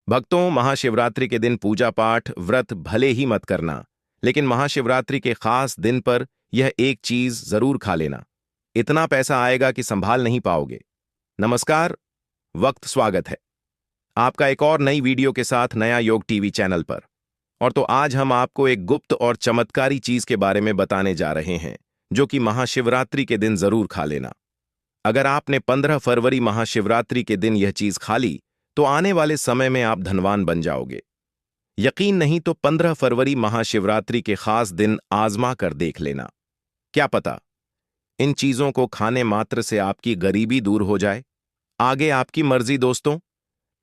भक्तों, महाशिवरात्रि के दिन पूजा पाठ व्रत भले ही मत करना, लेकिन महाशिवरात्रि के खास दिन पर यह एक चीज जरूर खा लेना। इतना पैसा आएगा कि संभाल नहीं पाओगे। नमस्कार, वक्त स्वागत है आपका एक और नई वीडियो के साथ नया योग टीवी चैनल पर। और तो आज हम आपको एक गुप्त और चमत्कारी चीज के बारे में बताने जा रहे हैं, जो कि महाशिवरात्रि के दिन जरूर खा लेना। अगर आपने 15 फरवरी महाशिवरात्रि के दिन यह चीज खा ली तो आने वाले समय में आप धनवान बन जाओगे। यकीन नहीं तो 15 फरवरी महाशिवरात्रि के खास दिन आजमा कर देख लेना। क्या पता इन चीजों को खाने मात्र से आपकी गरीबी दूर हो जाए। आगे आपकी मर्जी दोस्तों,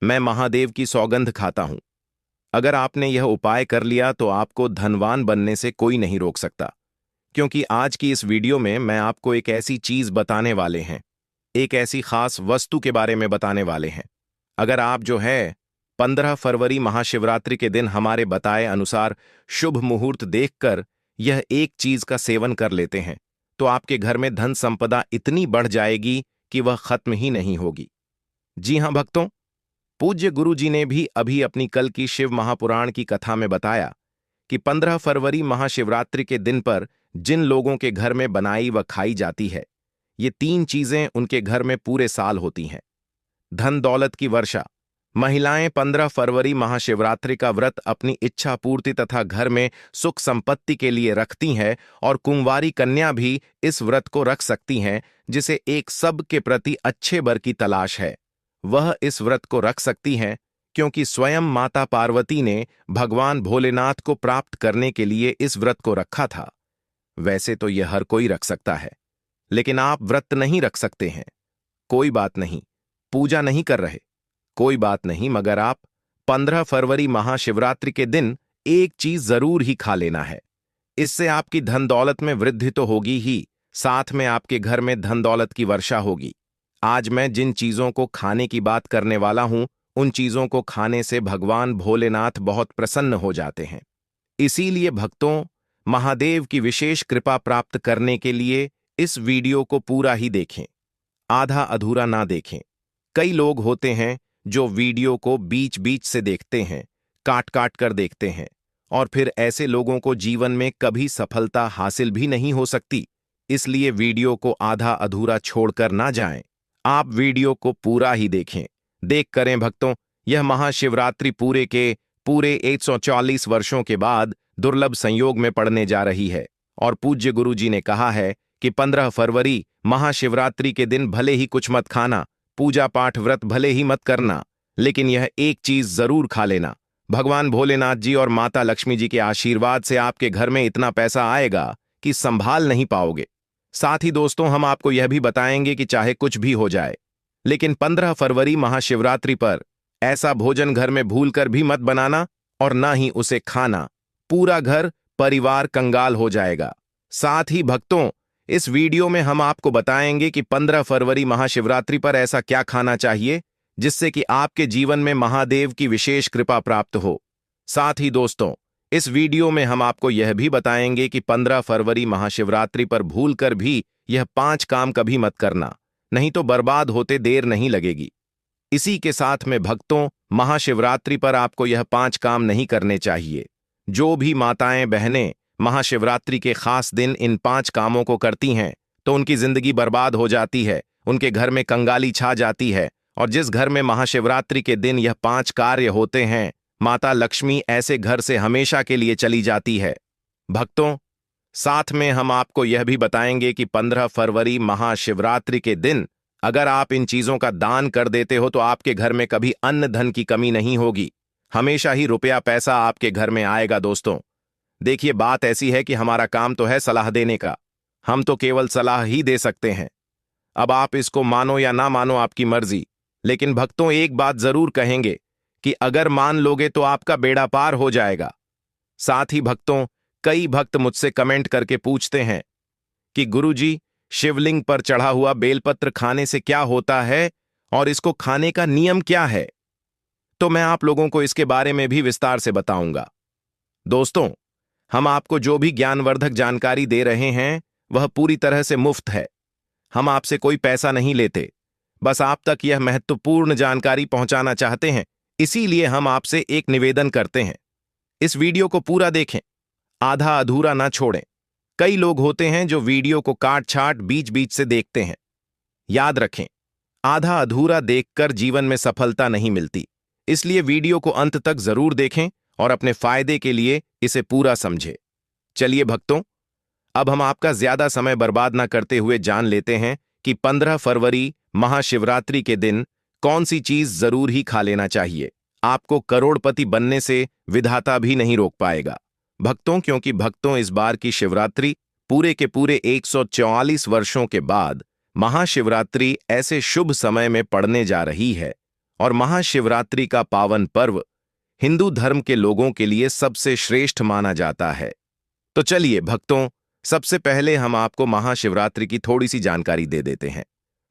मैं महादेव की सौगंध खाता हूं। अगर आपने यह उपाय कर लिया तो आपको धनवान बनने से कोई नहीं रोक सकता, क्योंकि आज की इस वीडियो में मैं आपको एक ऐसी चीज बताने वाले हैं, एक ऐसी खास वस्तु के बारे में बताने वाले हैं। अगर आप जो है 15 फरवरी महाशिवरात्रि के दिन हमारे बताए अनुसार शुभ मुहूर्त देखकर यह एक चीज का सेवन कर लेते हैं, तो आपके घर में धन संपदा इतनी बढ़ जाएगी कि वह खत्म ही नहीं होगी। जी हां भक्तों, पूज्य गुरु जी ने भी अभी अपनी कल की शिव महापुराण की कथा में बताया कि 15 फरवरी महाशिवरात्रि के दिन पर जिन लोगों के घर में बनाई व खाई जाती है, ये 3 चीजें उनके घर में पूरे साल होती हैं। धन दौलत की वर्षा। महिलाएं 15 फरवरी महाशिवरात्रि का व्रत अपनी इच्छा पूर्ति तथा घर में सुख संपत्ति के लिए रखती हैं, और कुंवारी कन्या भी इस व्रत को रख सकती हैं, जिसे एक सब के प्रति अच्छे वर की तलाश है। वह इस व्रत को रख सकती हैं क्योंकि स्वयं माता पार्वती ने भगवान भोलेनाथ को प्राप्त करने के लिए इस व्रत को रखा था। वैसे तो यह हर कोई रख सकता है, लेकिन आप व्रत नहीं रख सकते हैं, कोई बात नहीं। पूजा नहीं कर रहे, कोई बात नहीं, मगर आप 15 फरवरी महाशिवरात्रि के दिन एक चीज जरूर ही खा लेना है। इससे आपकी धन दौलत में वृद्धि तो होगी ही, साथ में आपके घर में धन दौलत की वर्षा होगी। आज मैं जिन चीजों को खाने की बात करने वाला हूं, उन चीजों को खाने से भगवान भोलेनाथ बहुत प्रसन्न हो जाते हैं। इसीलिए भक्तों, महादेव की विशेष कृपा प्राप्त करने के लिए इस वीडियो को पूरा ही देखें, आधा अधूरा ना देखें। कई लोग होते हैं जो वीडियो को बीच बीच से देखते हैं, काट काट कर देखते हैं, और फिर ऐसे लोगों को जीवन में कभी सफलता हासिल भी नहीं हो सकती। इसलिए वीडियो को आधा अधूरा छोड़कर ना जाएं, आप वीडियो को पूरा ही देखें। देख करें भक्तों, यह महाशिवरात्रि पूरे के पूरे 140 वर्षों के बाद दुर्लभ संयोग में पड़ने जा रही है, और पूज्य गुरु जी ने कहा है कि 15 फरवरी महाशिवरात्रि के दिन भले ही कुछ मत खाना, पूजा पाठ व्रत भले ही मत करना, लेकिन यह एक चीज जरूर खा लेना। भगवान भोलेनाथ जी और माता लक्ष्मी जी के आशीर्वाद से आपके घर में इतना पैसा आएगा कि संभाल नहीं पाओगे। साथ ही दोस्तों, हम आपको यह भी बताएंगे कि चाहे कुछ भी हो जाए, लेकिन 15 फरवरी महाशिवरात्रि पर ऐसा भोजन घर में भूलकर भी मत बनाना, और ना ही उसे खाना। पूरा घर परिवार कंगाल हो जाएगा। साथ ही भक्तों, इस वीडियो में हम आपको बताएंगे कि 15 फरवरी महाशिवरात्रि पर ऐसा क्या खाना चाहिए जिससे कि आपके जीवन में महादेव की विशेष कृपा प्राप्त हो। साथ ही दोस्तों, इस वीडियो में हम आपको यह भी बताएंगे कि 15 फरवरी महाशिवरात्रि पर भूलकर भी यह 5 काम कभी मत करना, नहीं तो बर्बाद होते देर नहीं लगेगी। इसी के साथ में भक्तों, महाशिवरात्रि पर आपको यह 5 काम नहीं करने चाहिए। जो भी माताएं बहनें महाशिवरात्रि के खास दिन इन 5 कामों को करती हैं तो उनकी जिंदगी बर्बाद हो जाती है, उनके घर में कंगाली छा जाती है, और जिस घर में महाशिवरात्रि के दिन यह 5 कार्य होते हैं, माता लक्ष्मी ऐसे घर से हमेशा के लिए चली जाती है। भक्तों, साथ में हम आपको यह भी बताएंगे कि 15 फरवरी महाशिवरात्रि के दिन अगर आप इन चीजों का दान कर देते हो तो आपके घर में कभी अन्न धन की कमी नहीं होगी, हमेशा ही रुपया पैसा आपके घर में आएगा। दोस्तों देखिए, बात ऐसी है कि हमारा काम तो है सलाह देने का, हम तो केवल सलाह ही दे सकते हैं। अब आप इसको मानो या ना मानो, आपकी मर्जी, लेकिन भक्तों एक बात जरूर कहेंगे कि अगर मान लोगे तो आपका बेड़ा पार हो जाएगा। साथ ही भक्तों, कई भक्त मुझसे कमेंट करके पूछते हैं कि गुरुजी, शिवलिंग पर चढ़ा हुआ बेलपत्र खाने से क्या होता है और इसको खाने का नियम क्या है, तो मैं आप लोगों को इसके बारे में भी विस्तार से बताऊंगा। दोस्तों, हम आपको जो भी ज्ञानवर्धक जानकारी दे रहे हैं वह पूरी तरह से मुफ्त है। हम आपसे कोई पैसा नहीं लेते, बस आप तक यह महत्वपूर्ण जानकारी पहुंचाना चाहते हैं। इसीलिए हम आपसे एक निवेदन करते हैं, इस वीडियो को पूरा देखें, आधा अधूरा ना छोड़ें। कई लोग होते हैं जो वीडियो को काट छाट बीच बीच से देखते हैं। याद रखें, आधा अधूरा देखकर जीवन में सफलता नहीं मिलती। इसलिए वीडियो को अंत तक जरूर देखें और अपने फायदे के लिए इसे पूरा समझें। चलिए भक्तों, अब हम आपका ज्यादा समय बर्बाद ना करते हुए जान लेते हैं कि 15 फरवरी महाशिवरात्रि के दिन कौन सी चीज जरूर ही खा लेना चाहिए। आपको करोड़पति बनने से विधाता भी नहीं रोक पाएगा भक्तों, क्योंकि भक्तों इस बार की शिवरात्रि पूरे के पूरे 144 वर्षों के बाद महाशिवरात्रि ऐसे शुभ समय में पड़ने जा रही है। और महाशिवरात्रि का पावन पर्व हिंदू धर्म के लोगों के लिए सबसे श्रेष्ठ माना जाता है। तो चलिए भक्तों, सबसे पहले हम आपको महाशिवरात्रि की थोड़ी सी जानकारी दे देते हैं।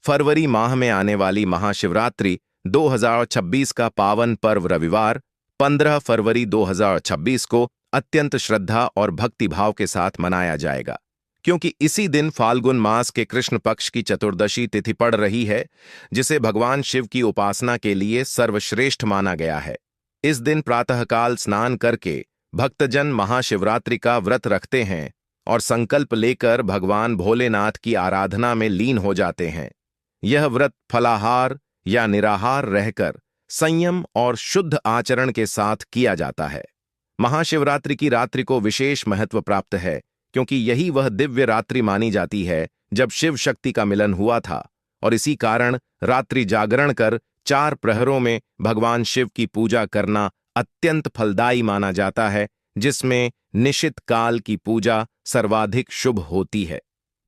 फरवरी माह में आने वाली महाशिवरात्रि 2026 का पावन पर्व रविवार 15 फरवरी 2026 को अत्यंत श्रद्धा और भक्तिभाव के साथ मनाया जाएगा, क्योंकि इसी दिन फाल्गुन मास के कृष्ण पक्ष की चतुर्दशी तिथि पड़ रही है, जिसे भगवान शिव की उपासना के लिए सर्वश्रेष्ठ माना गया है। इस दिन प्रातःकाल स्नान करके भक्तजन महाशिवरात्रि का व्रत रखते हैं और संकल्प लेकर भगवान भोलेनाथ की आराधना में लीन हो जाते हैं। यह व्रत फलाहार या निराहार रहकर संयम और शुद्ध आचरण के साथ किया जाता है। महाशिवरात्रि की रात्रि को विशेष महत्व प्राप्त है, क्योंकि यही वह दिव्य रात्रि मानी जाती है जब शिव शक्ति का मिलन हुआ था, और इसी कारण रात्रि जागरण कर 4 प्रहरों में भगवान शिव की पूजा करना अत्यंत फलदायी माना जाता है, जिसमें निशित काल की पूजा सर्वाधिक शुभ होती है।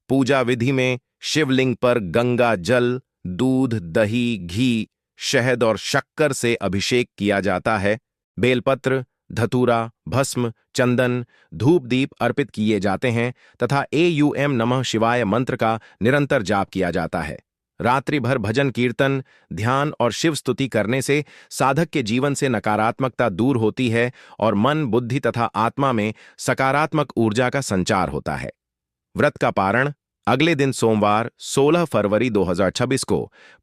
पूजा विधि में शिवलिंग पर गंगा जल, दूध, दही, घी, शहद और शक्कर से अभिषेक किया जाता है। बेलपत्र, धतूरा, भस्म, चंदन, धूप दीप अर्पित किए जाते हैं तथा एयूएम नमः शिवाय मंत्र का निरंतर जाप किया जाता है। रात्रि भर भजन कीर्तन, ध्यान और शिव स्तुति करने से साधक के जीवन से नकारात्मकता दूर होती है और मन, बुद्धि तथा आत्मा में सकारात्मक ऊर्जा का संचार होता है। व्रत का पारण अगले दिन सोमवार 16 फरवरी 2026 को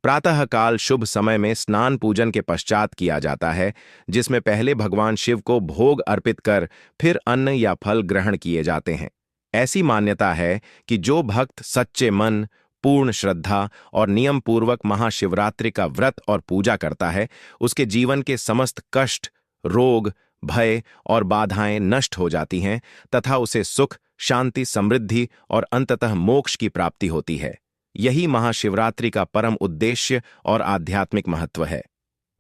प्रातःकाल शुभ समय में स्नान पूजन के पश्चात किया जाता है, जिसमें पहले भगवान शिव को भोग अर्पित कर फिर अन्न या फल ग्रहण किए जाते हैं। ऐसी मान्यता है कि जो भक्त सच्चे मन, पूर्ण श्रद्धा और नियम पूर्वक महाशिवरात्रि का व्रत और पूजा करता है, उसके जीवन के समस्त कष्ट, रोग, भय और बाधाएं नष्ट हो जाती हैं तथा उसे सुख, शांति, समृद्धि और अंततः मोक्ष की प्राप्ति होती है। यही महाशिवरात्रि का परम उद्देश्य और आध्यात्मिक महत्व है।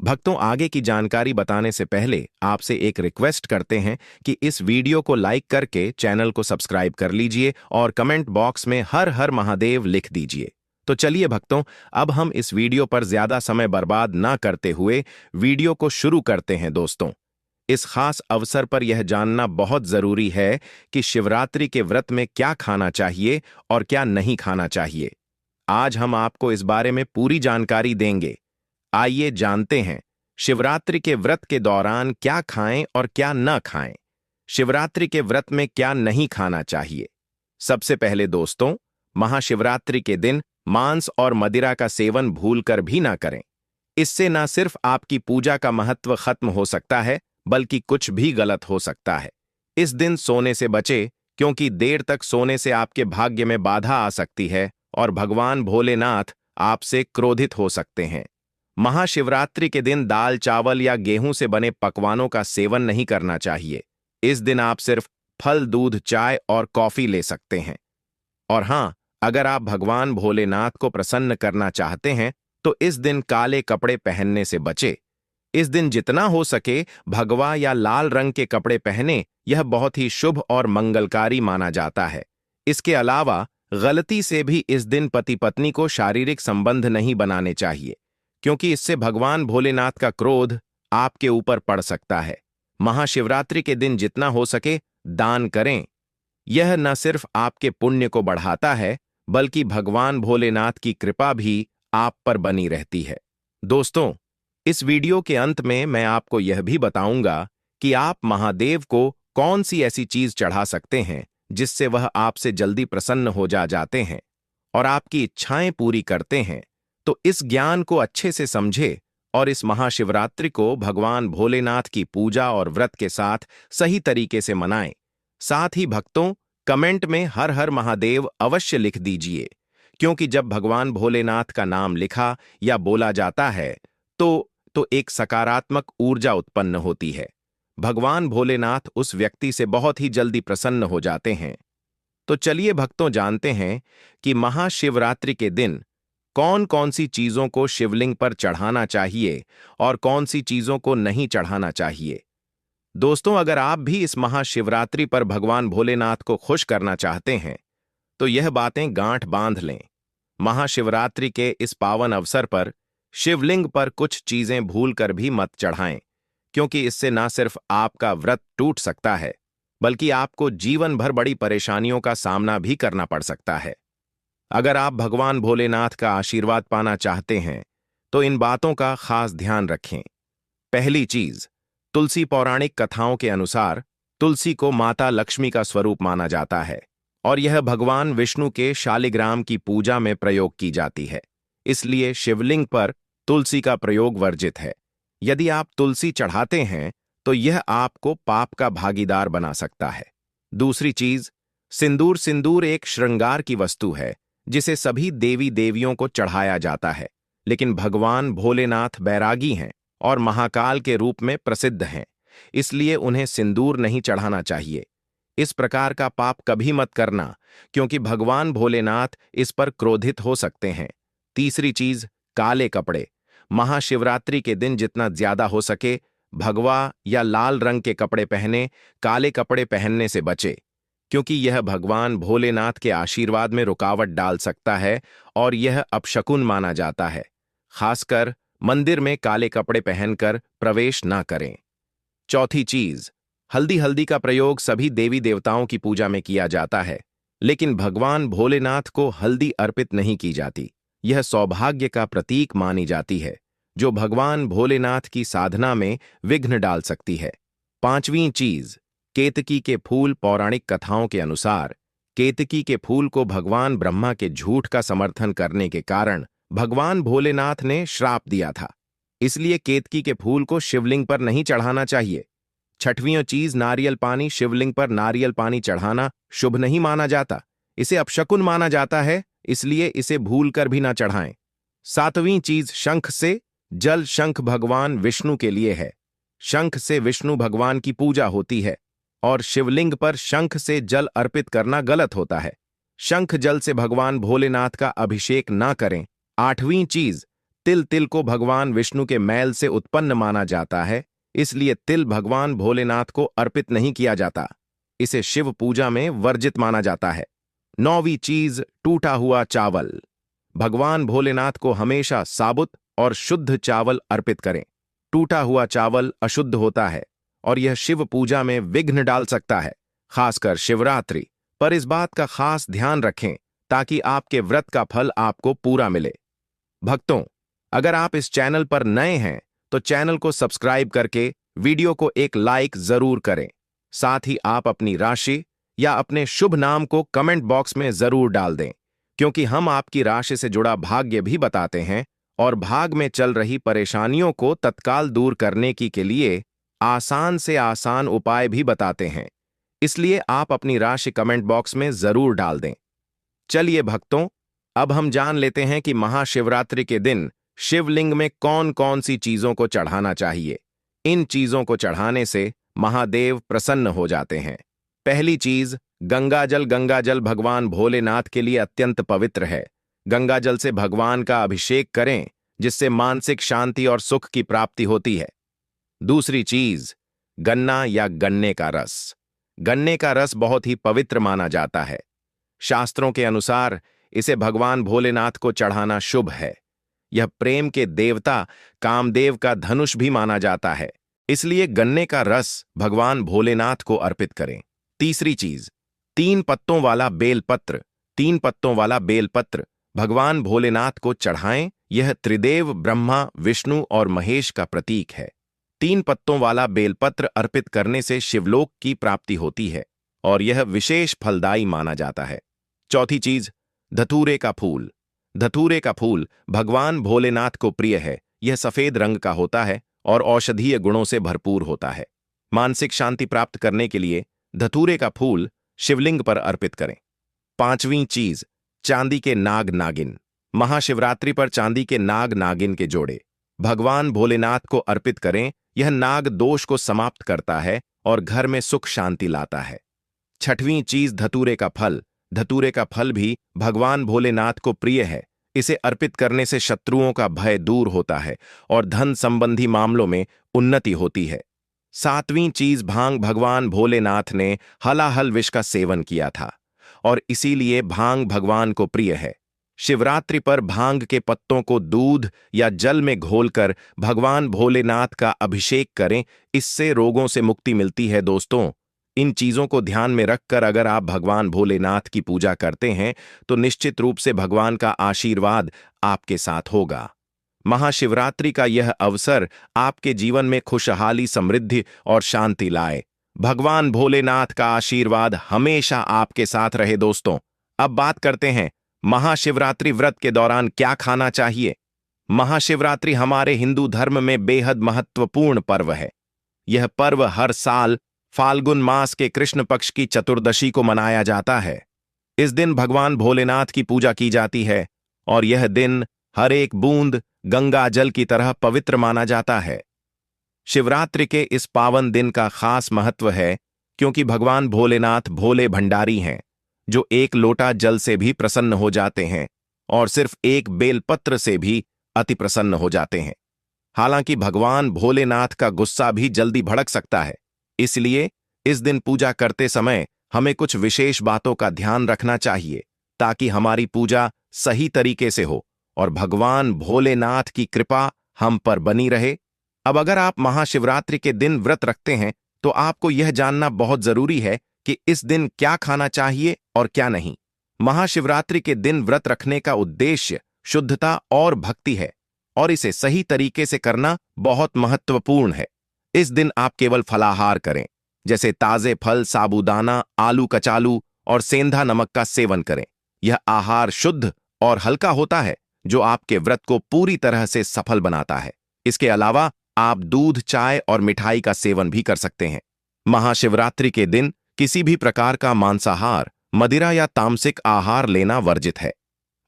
भक्तों, आगे की जानकारी बताने से पहले आपसे एक रिक्वेस्ट करते हैं कि इस वीडियो को लाइक करके चैनल को सब्सक्राइब कर लीजिए और कमेंट बॉक्स में हर हर महादेव लिख दीजिए। तो चलिए भक्तों, अब हम इस वीडियो पर ज्यादा समय बर्बाद ना करते हुए वीडियो को शुरू करते हैं। दोस्तों, इस खास अवसर पर यह जानना बहुत जरूरी है कि शिवरात्रि के व्रत में क्या खाना चाहिए और क्या नहीं खाना चाहिए। आज हम आपको इस बारे में पूरी जानकारी देंगे। आइए जानते हैं शिवरात्रि के व्रत के दौरान क्या खाएं और क्या न खाएं। शिवरात्रि के व्रत में क्या नहीं खाना चाहिए। सबसे पहले दोस्तों, महाशिवरात्रि के दिन मांस और मदिरा का सेवन भूलकर भी ना करें। इससे न सिर्फ आपकी पूजा का महत्व खत्म हो सकता है, बल्कि कुछ भी गलत हो सकता है। इस दिन सोने से बचे, क्योंकि देर तक सोने से आपके भाग्य में बाधा आ सकती है और भगवान भोलेनाथ आपसे क्रोधित हो सकते हैं। महाशिवरात्रि के दिन दाल, चावल या गेहूं से बने पकवानों का सेवन नहीं करना चाहिए। इस दिन आप सिर्फ फल, दूध, चाय और कॉफी ले सकते हैं। और हां, अगर आप भगवान भोलेनाथ को प्रसन्न करना चाहते हैं तो इस दिन काले कपड़े पहनने से बचे। इस दिन जितना हो सके भगवा या लाल रंग के कपड़े पहने, यह बहुत ही शुभ और मंगलकारी माना जाता है। इसके अलावा गलती से भी इस दिन पति पत्नी को शारीरिक संबंध नहीं बनाने चाहिए, क्योंकि इससे भगवान भोलेनाथ का क्रोध आपके ऊपर पड़ सकता है। महाशिवरात्रि के दिन जितना हो सके दान करें। यह न सिर्फ आपके पुण्य को बढ़ाता है, बल्कि भगवान भोलेनाथ की कृपा भी आप पर बनी रहती है। दोस्तों, इस वीडियो के अंत में मैं आपको यह भी बताऊंगा कि आप महादेव को कौन सी ऐसी चीज चढ़ा सकते हैं जिससे वह आपसे जल्दी प्रसन्न हो जाते हैं और आपकी इच्छाएं पूरी करते हैं। तो इस ज्ञान को अच्छे से समझे और इस महाशिवरात्रि को भगवान भोलेनाथ की पूजा और व्रत के साथ सही तरीके से मनाएं। साथ ही भक्तों, कमेंट में हर हर महादेव अवश्य लिख दीजिए, क्योंकि जब भगवान भोलेनाथ का नाम लिखा या बोला जाता है तो एक सकारात्मक ऊर्जा उत्पन्न होती है। भगवान भोलेनाथ उस व्यक्ति से बहुत ही जल्दी प्रसन्न हो जाते हैं। तो चलिए भक्तों, जानते हैं कि महाशिवरात्रि के दिन कौन कौन सी चीजों को शिवलिंग पर चढ़ाना चाहिए और कौन सी चीजों को नहीं चढ़ाना चाहिए। दोस्तों, अगर आप भी इस महाशिवरात्रि पर भगवान भोलेनाथ को खुश करना चाहते हैं तो यह बातें गांठ बांध लें। महाशिवरात्रि के इस पावन अवसर पर शिवलिंग पर कुछ चीजें भूलकर भी मत चढ़ाएं, क्योंकि इससे न सिर्फ आपका व्रत टूट सकता है, बल्कि आपको जीवन भर बड़ी परेशानियों का सामना भी करना पड़ सकता है। अगर आप भगवान भोलेनाथ का आशीर्वाद पाना चाहते हैं तो इन बातों का खास ध्यान रखें। पहली चीज, तुलसी पौराणिक कथाओं के अनुसार तुलसी को माता लक्ष्मी का स्वरूप माना जाता है और यह भगवान विष्णु के शालिग्राम की पूजा में प्रयोग की जाती है। इसलिए शिवलिंग पर तुलसी का प्रयोग वर्जित है। यदि आप तुलसी चढ़ाते हैं तो यह आपको पाप का भागीदार बना सकता है। दूसरी चीज, सिंदूर। सिंदूर एक श्रृंगार की वस्तु है जिसे सभी देवी देवियों को चढ़ाया जाता है, लेकिन भगवान भोलेनाथ बैरागी हैं और महाकाल के रूप में प्रसिद्ध हैं, इसलिए उन्हें सिंदूर नहीं चढ़ाना चाहिए। इस प्रकार का पाप कभी मत करना, क्योंकि भगवान भोलेनाथ इस पर क्रोधित हो सकते हैं। तीसरी चीज, काले कपड़े। महाशिवरात्रि के दिन जितना ज्यादा हो सके भगवा या लाल रंग के कपड़े पहने, काले कपड़े पहनने से बचे, क्योंकि यह भगवान भोलेनाथ के आशीर्वाद में रुकावट डाल सकता है और यह अपशकुन माना जाता है। खासकर मंदिर में काले कपड़े पहनकर प्रवेश ना करें। चौथी चीज, हल्दी। हल्दी का प्रयोग सभी देवी देवताओं की पूजा में किया जाता है, लेकिन भगवान भोलेनाथ को हल्दी अर्पित नहीं की जाती। यह सौभाग्य का प्रतीक मानी जाती है, जो भगवान भोलेनाथ की साधना में विघ्न डाल सकती है। पांचवीं चीज, केतकी के फूल। पौराणिक कथाओं के अनुसार केतकी के फूल को भगवान ब्रह्मा के झूठ का समर्थन करने के कारण भगवान भोलेनाथ ने श्राप दिया था, इसलिए केतकी के फूल को शिवलिंग पर नहीं चढ़ाना चाहिए। छठवीं चीज, नारियल पानी। शिवलिंग पर नारियल पानी चढ़ाना शुभ नहीं माना जाता, इसे अपशकुन माना जाता है, इसलिए इसे भूलकर भी ना चढ़ाएं। सातवीं चीज, शंख से जल। शंख भगवान विष्णु के लिए है। शंख से विष्णु भगवान की पूजा होती है और शिवलिंग पर शंख से जल अर्पित करना गलत होता है। शंख जल से भगवान भोलेनाथ का अभिषेक ना करें। आठवीं चीज, तिल। तिल को भगवान विष्णु के मैल से उत्पन्न माना जाता है, इसलिए तिल भगवान भोलेनाथ को अर्पित नहीं किया जाता, इसे शिव पूजा में वर्जित माना जाता है। नौवीं चीज, टूटा हुआ चावल। भगवान भोलेनाथ को हमेशा साबुत और शुद्ध चावल अर्पित करें। टूटा हुआ चावल अशुद्ध होता है और यह शिव पूजा में विघ्न डाल सकता है, खासकर शिवरात्रि पर। इस बात का खास ध्यान रखें ताकि आपके व्रत का फल आपको पूरा मिले। भक्तों, अगर आप इस चैनल पर नए हैं तो चैनल को सब्सक्राइब करके वीडियो को एक लाइक जरूर करें। साथ ही आप अपनी राशि या अपने शुभ नाम को कमेंट बॉक्स में जरूर डाल दें, क्योंकि हम आपकी राशि से जुड़ा भाग्य भी बताते हैं और भाग में चल रही परेशानियों को तत्काल दूर करने के लिए आसान से आसान उपाय भी बताते हैं। इसलिए आप अपनी राशि कमेंट बॉक्स में जरूर डाल दें। चलिए भक्तों, अब हम जान लेते हैं कि महाशिवरात्रि के दिन शिवलिंग में कौन कौन सी चीजों को चढ़ाना चाहिए। इन चीजों को चढ़ाने से महादेव प्रसन्न हो जाते हैं। पहली चीज, गंगाजल। गंगाजल भगवान भोलेनाथ के लिए अत्यंत पवित्र है। गंगाजल से भगवान का अभिषेक करें, जिससे मानसिक शांति और सुख की प्राप्ति होती है। दूसरी चीज, गन्ना या गन्ने का रस। गन्ने का रस बहुत ही पवित्र माना जाता है। शास्त्रों के अनुसार इसे भगवान भोलेनाथ को चढ़ाना शुभ है। यह प्रेम के देवता कामदेव का धनुष भी माना जाता है, इसलिए गन्ने का रस भगवान भोलेनाथ को अर्पित करें। तीसरी चीज, 3 पत्तों वाला बेलपत्र। 3 पत्तों वाला बेलपत्र भगवान भोलेनाथ को चढ़ाएं। यह त्रिदेव ब्रह्मा, विष्णु और महेश का प्रतीक है। 3 पत्तों वाला बेलपत्र अर्पित करने से शिवलोक की प्राप्ति होती है और यह विशेष फलदायी माना जाता है। चौथी चीज, धतूरे का फूल। धतूरे का फूल भगवान भोलेनाथ को प्रिय है। यह सफेद रंग का होता है और औषधीय गुणों से भरपूर होता है। मानसिक शांति प्राप्त करने के लिए धतूरे का फूल शिवलिंग पर अर्पित करें। पांचवीं चीज, चांदी के नाग नागिन। महाशिवरात्रि पर चांदी के नाग नागिन के जोड़े भगवान भोलेनाथ को अर्पित करें। यह नाग दोष को समाप्त करता है और घर में सुख शांति लाता है। छठवीं चीज, धतूरे का फल। धतूरे का फल भी भगवान भोलेनाथ को प्रिय है। इसे अर्पित करने से शत्रुओं का भय दूर होता है और धन संबंधी मामलों में उन्नति होती है। सातवीं चीज, भांग। भगवान भोलेनाथ ने हलाहल विष का सेवन किया था और इसीलिए भांग भगवान को प्रिय है। शिवरात्रि पर भांग के पत्तों को दूध या जल में घोलकर भगवान भोलेनाथ का अभिषेक करें। इससे रोगों से मुक्ति मिलती है। दोस्तों, इन चीजों को ध्यान में रखकर अगर आप भगवान भोलेनाथ की पूजा करते हैं तो निश्चित रूप से भगवान का आशीर्वाद आपके साथ होगा। महाशिवरात्रि का यह अवसर आपके जीवन में खुशहाली, समृद्धि और शांति लाए। भगवान भोलेनाथ का आशीर्वाद हमेशा आपके साथ रहे। दोस्तों, अब बात करते हैं महाशिवरात्रि व्रत के दौरान क्या खाना चाहिए। महाशिवरात्रि हमारे हिंदू धर्म में बेहद महत्वपूर्ण पर्व है। यह पर्व हर साल फाल्गुन मास के कृष्ण पक्ष की चतुर्दशी को मनाया जाता है। इस दिन भगवान भोलेनाथ की पूजा की जाती है और यह दिन हर एक बूंद गंगा जल की तरह पवित्र माना जाता है। शिवरात्रि के इस पावन दिन का खास महत्व है क्योंकि भगवान भोलेनाथ भोले भंडारी हैं, जो एक लोटा जल से भी प्रसन्न हो जाते हैं और सिर्फ एक बेलपत्र से भी अति प्रसन्न हो जाते हैं। हालांकि भगवान भोलेनाथ का गुस्सा भी जल्दी भड़क सकता है, इसलिए इस दिन पूजा करते समय हमें कुछ विशेष बातों का ध्यान रखना चाहिए ताकि हमारी पूजा सही तरीके से हो और भगवान भोलेनाथ की कृपा हम पर बनी रहे। अब अगर आप महाशिवरात्रि के दिन व्रत रखते हैं तो आपको यह जानना बहुत जरूरी है कि इस दिन क्या खाना चाहिए और क्या नहीं। महाशिवरात्रि के दिन व्रत रखने का उद्देश्य शुद्धता और भक्ति है और इसे सही तरीके से करना बहुत महत्वपूर्ण है। इस दिन आप केवल फलाहार करें, जैसे ताजे फल, साबूदाना, आलू कचालू और सेंधा नमक का सेवन करें। यह आहार शुद्ध और हल्का होता है जो आपके व्रत को पूरी तरह से सफल बनाता है। इसके अलावा आप दूध, चाय और मिठाई का सेवन भी कर सकते हैं। महाशिवरात्रि के दिन किसी भी प्रकार का मांसाहार, मदिरा या तामसिक आहार लेना वर्जित है।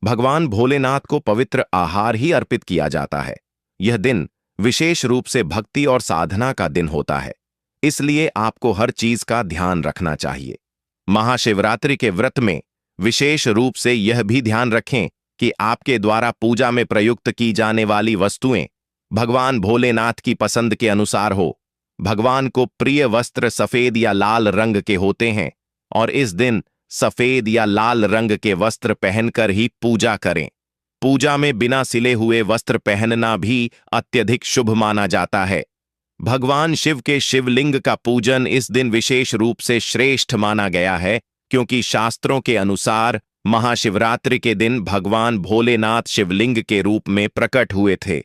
भगवान भोलेनाथ को पवित्र आहार ही अर्पित किया जाता है। यह दिन विशेष रूप से भक्ति और साधना का दिन होता है, इसलिए आपको हर चीज का ध्यान रखना चाहिए। महाशिवरात्रि के व्रत में विशेष रूप से यह भी ध्यान रखें कि आपके द्वारा पूजा में प्रयुक्त की जाने वाली वस्तुएं भगवान भोलेनाथ की पसंद के अनुसार हो। भगवान को प्रिय वस्त्र सफेद या लाल रंग के होते हैं और इस दिन सफेद या लाल रंग के वस्त्र पहनकर ही पूजा करें। पूजा में बिना सिले हुए वस्त्र पहनना भी अत्यधिक शुभ माना जाता है। भगवान शिव के शिवलिंग का पूजन इस दिन विशेष रूप से श्रेष्ठ माना गया है क्योंकि शास्त्रों के अनुसार महाशिवरात्रि के दिन भगवान भोलेनाथ शिवलिंग के रूप में प्रकट हुए थे।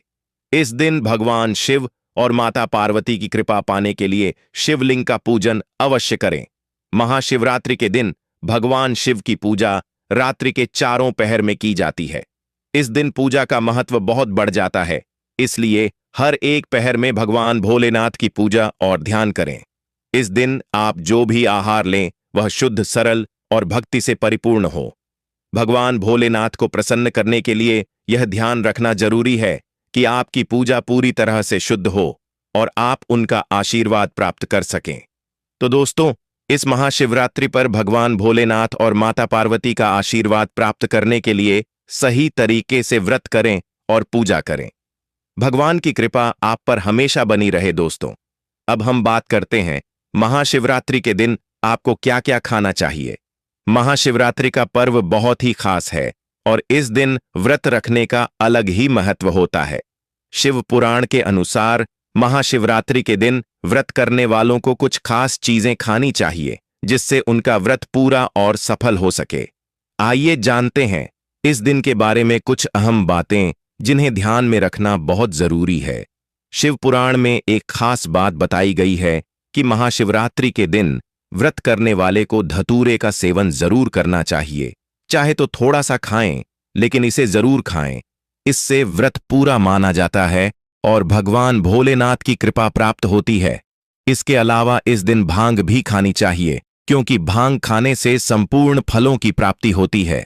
इस दिन भगवान शिव और माता पार्वती की कृपा पाने के लिए शिवलिंग का पूजन अवश्य करें। महाशिवरात्रि के दिन भगवान शिव की पूजा रात्रि के चारों पहर में की जाती है। इस दिन पूजा का महत्व बहुत बढ़ जाता है, इसलिए हर एक पहर में भगवान भोलेनाथ की पूजा और ध्यान करें। इस दिन आप जो भी आहार लें वह शुद्ध, सरल और भक्ति से परिपूर्ण हो। भगवान भोलेनाथ को प्रसन्न करने के लिए यह ध्यान रखना जरूरी है कि आपकी पूजा पूरी तरह से शुद्ध हो और आप उनका आशीर्वाद प्राप्त कर सकें। तो दोस्तों, इस महाशिवरात्रि पर भगवान भोलेनाथ और माता पार्वती का आशीर्वाद प्राप्त करने के लिए सही तरीके से व्रत करें और पूजा करें। भगवान की कृपा आप पर हमेशा बनी रहे। दोस्तों, अब हम बात करते हैं महाशिवरात्रि के दिन आपको क्या क्या खाना चाहिए। महाशिवरात्रि का पर्व बहुत ही खास है और इस दिन व्रत रखने का अलग ही महत्व होता है। शिव पुराण के अनुसार महाशिवरात्रि के दिन व्रत करने वालों को कुछ खास चीजें खानी चाहिए जिससे उनका व्रत पूरा और सफल हो सके। आइए जानते हैं इस दिन के बारे में कुछ अहम बातें जिन्हें ध्यान में रखना बहुत जरूरी है। शिव पुराण में एक खास बात बताई गई है कि महाशिवरात्रि के दिन व्रत करने वाले को धतूरे का सेवन जरूर करना चाहिए। चाहे तो थोड़ा सा खाएं, लेकिन इसे जरूर खाएं। इससे व्रत पूरा माना जाता है और भगवान भोलेनाथ की कृपा प्राप्त होती है। इसके अलावा इस दिन भांग भी खानी चाहिए, क्योंकि भांग खाने से संपूर्ण फलों की प्राप्ति होती है।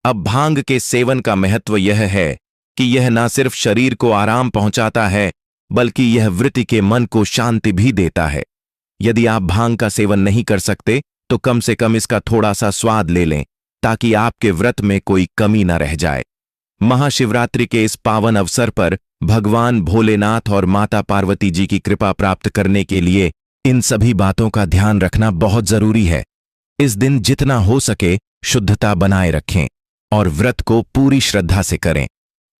अब भांग के सेवन का महत्व यह है कि यह न सिर्फ शरीर को आराम पहुंचाता है, बल्कि यह वृत्ति के मन को शांति भी देता है। यदि आप भांग का सेवन नहीं कर सकते तो कम से कम इसका थोड़ा सा स्वाद ले लें, ताकि आपके व्रत में कोई कमी न रह जाए। महाशिवरात्रि के इस पावन अवसर पर भगवान भोलेनाथ और माता पार्वती जी की कृपा प्राप्त करने के लिए इन सभी बातों का ध्यान रखना बहुत जरूरी है। इस दिन जितना हो सके शुद्धता बनाए रखें और व्रत को पूरी श्रद्धा से करें।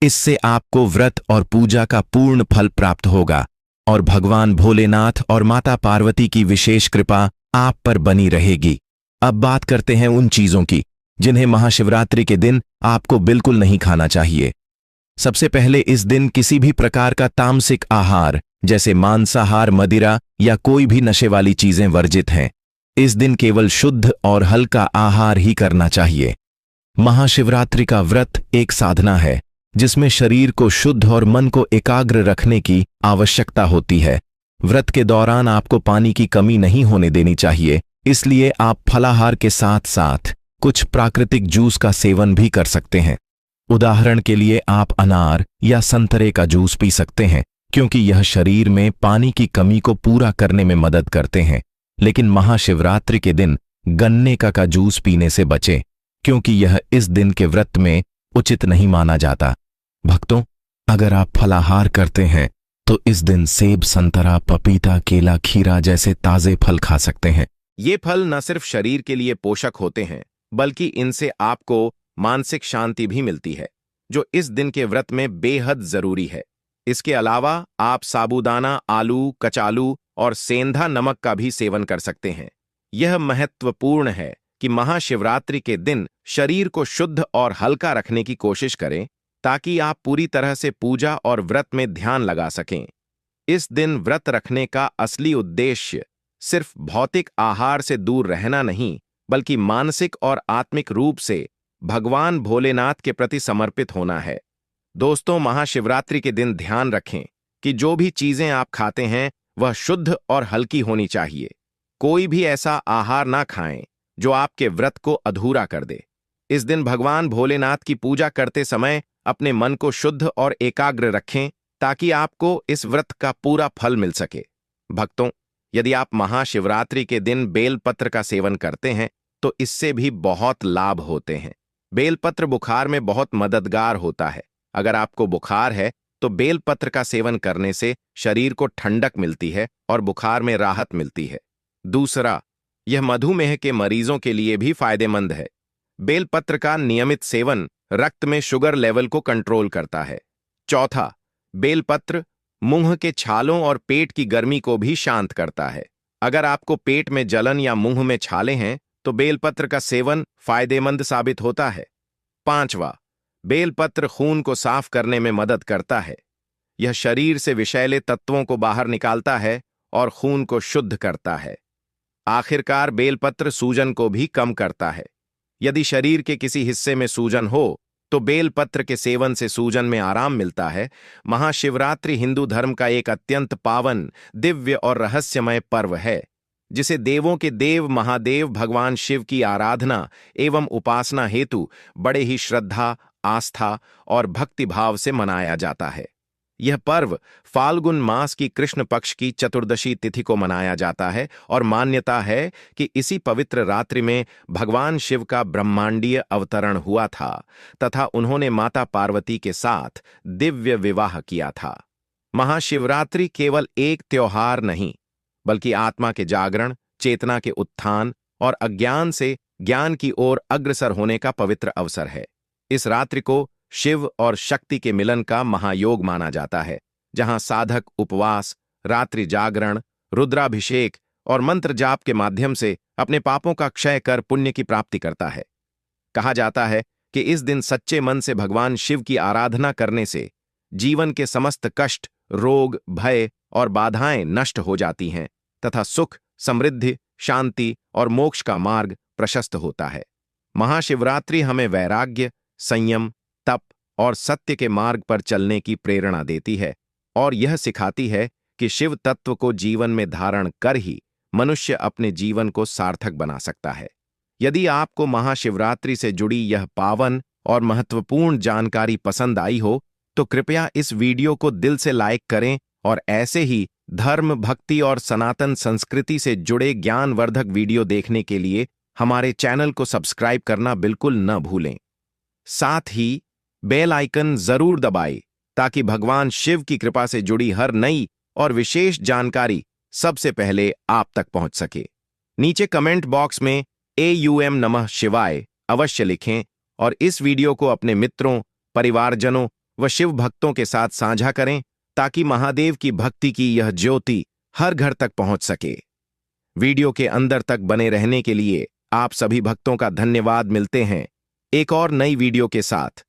इससे आपको व्रत और पूजा का पूर्ण फल प्राप्त होगा और भगवान भोलेनाथ और माता पार्वती की विशेष कृपा आप पर बनी रहेगी। अब बात करते हैं उन चीजों की जिन्हें महाशिवरात्रि के दिन आपको बिल्कुल नहीं खाना चाहिए। सबसे पहले इस दिन किसी भी प्रकार का तामसिक आहार जैसे मांसाहार, मदिरा या कोई भी नशे वाली चीजें वर्जित हैं। इस दिन केवल शुद्ध और हल्का आहार ही करना चाहिए। महाशिवरात्रि का व्रत एक साधना है जिसमें शरीर को शुद्ध और मन को एकाग्र रखने की आवश्यकता होती है। व्रत के दौरान आपको पानी की कमी नहीं होने देनी चाहिए, इसलिए आप फलाहार के साथ साथ कुछ प्राकृतिक जूस का सेवन भी कर सकते हैं। उदाहरण के लिए आप अनार या संतरे का जूस पी सकते हैं, क्योंकि यह शरीर में पानी की कमी को पूरा करने में मदद करते हैं। लेकिन महाशिवरात्रि के दिन गन्ने का जूस पीने से बचें, क्योंकि यह इस दिन के व्रत में उचित नहीं माना जाता। भक्तों, अगर आप फलाहार करते हैं तो इस दिन सेब, संतरा, पपीता, केला, खीरा जैसे ताजे फल खा सकते हैं। ये फल न सिर्फ शरीर के लिए पोषक होते हैं, बल्कि इनसे आपको मानसिक शांति भी मिलती है, जो इस दिन के व्रत में बेहद जरूरी है। इसके अलावा आप साबूदाना, आलू, कचालू और सेंधा नमक का भी सेवन कर सकते हैं। यह महत्वपूर्ण है कि महाशिवरात्रि के दिन शरीर को शुद्ध और हल्का रखने की कोशिश करें, ताकि आप पूरी तरह से पूजा और व्रत में ध्यान लगा सकें। इस दिन व्रत रखने का असली उद्देश्य सिर्फ भौतिक आहार से दूर रहना नहीं, बल्कि मानसिक और आत्मिक रूप से भगवान भोलेनाथ के प्रति समर्पित होना है। दोस्तों, महाशिवरात्रि के दिन ध्यान रखें कि जो भी चीजें आप खाते हैं वह शुद्ध और हल्की होनी चाहिए। कोई भी ऐसा आहार ना खाएं जो आपके व्रत को अधूरा कर दे। इस दिन भगवान भोलेनाथ की पूजा करते समय अपने मन को शुद्ध और एकाग्र रखें, ताकि आपको इस व्रत का पूरा फल मिल सके। भक्तों, यदि आप महाशिवरात्रि के दिन बेलपत्र का सेवन करते हैं तो इससे भी बहुत लाभ होते हैं। बेलपत्र बुखार में बहुत मददगार होता है। अगर आपको बुखार है तो बेलपत्र का सेवन करने से शरीर को ठंडक मिलती है और बुखार में राहत मिलती है। दूसरा, यह मधुमेह के मरीजों के लिए भी फायदेमंद है। बेलपत्र का नियमित सेवन रक्त में शुगर लेवल को कंट्रोल करता है। चौथा, बेलपत्र मुंह के छालों और पेट की गर्मी को भी शांत करता है। अगर आपको पेट में जलन या मुंह में छाले हैं तो बेलपत्र का सेवन फायदेमंद साबित होता है। पांचवा, बेलपत्र खून को साफ करने में मदद करता है। यह शरीर से विषैले तत्वों को बाहर निकालता है और खून को शुद्ध करता है। आखिरकार, बेलपत्र सूजन को भी कम करता है। यदि शरीर के किसी हिस्से में सूजन हो तो बेलपत्र के सेवन से सूजन में आराम मिलता है। महाशिवरात्रि हिंदू धर्म का एक अत्यंत पावन, दिव्य और रहस्यमय पर्व है, जिसे देवों के देव महादेव भगवान शिव की आराधना एवं उपासना हेतु बड़े ही श्रद्धा, आस्था और भक्तिभाव से मनाया जाता है। यह पर्व फाल्गुन मास की कृष्ण पक्ष की चतुर्दशी तिथि को मनाया जाता है और मान्यता है कि इसी पवित्र रात्रि में भगवान शिव का ब्रह्मांडीय अवतरण हुआ था तथा उन्होंने माता पार्वती के साथ दिव्य विवाह किया था। महाशिवरात्रि केवल एक त्योहार नहीं, बल्कि आत्मा के जागरण, चेतना के उत्थान और अज्ञान से ज्ञान की ओर अग्रसर होने का पवित्र अवसर है। इस रात्रि को शिव और शक्ति के मिलन का महायोग माना जाता है, जहां साधक उपवास, रात्रि जागरण, रुद्राभिषेक और मंत्र जाप के माध्यम से अपने पापों का क्षय कर पुण्य की प्राप्ति करता है। कहा जाता है कि इस दिन सच्चे मन से भगवान शिव की आराधना करने से जीवन के समस्त कष्ट, रोग, भय और बाधाएं नष्ट हो जाती हैं तथा सुख, समृद्धि, शांति और मोक्ष का मार्ग प्रशस्त होता है। महाशिवरात्रि हमें वैराग्य, संयम, तप और सत्य के मार्ग पर चलने की प्रेरणा देती है और यह सिखाती है कि शिव तत्व को जीवन में धारण कर ही मनुष्य अपने जीवन को सार्थक बना सकता है। यदि आपको महाशिवरात्रि से जुड़ी यह पावन और महत्वपूर्ण जानकारी पसंद आई हो तो कृपया इस वीडियो को दिल से लाइक करें और ऐसे ही धर्म, भक्ति और सनातन संस्कृति से जुड़े ज्ञानवर्धक वीडियो देखने के लिए हमारे चैनल को सब्सक्राइब करना बिल्कुल न भूलें। साथ ही बेल आइकन जरूर दबाएं ताकि भगवान शिव की कृपा से जुड़ी हर नई और विशेष जानकारी सबसे पहले आप तक पहुंच सके। नीचे कमेंट बॉक्स में AUM नमः शिवाय अवश्य लिखें और इस वीडियो को अपने मित्रों, परिवारजनों व शिव भक्तों के साथ साझा करें ताकि महादेव की भक्ति की यह ज्योति हर घर तक पहुंच सके। वीडियो के अंदर तक बने रहने के लिए आप सभी भक्तों का धन्यवाद। मिलते हैं एक और नई वीडियो के साथ।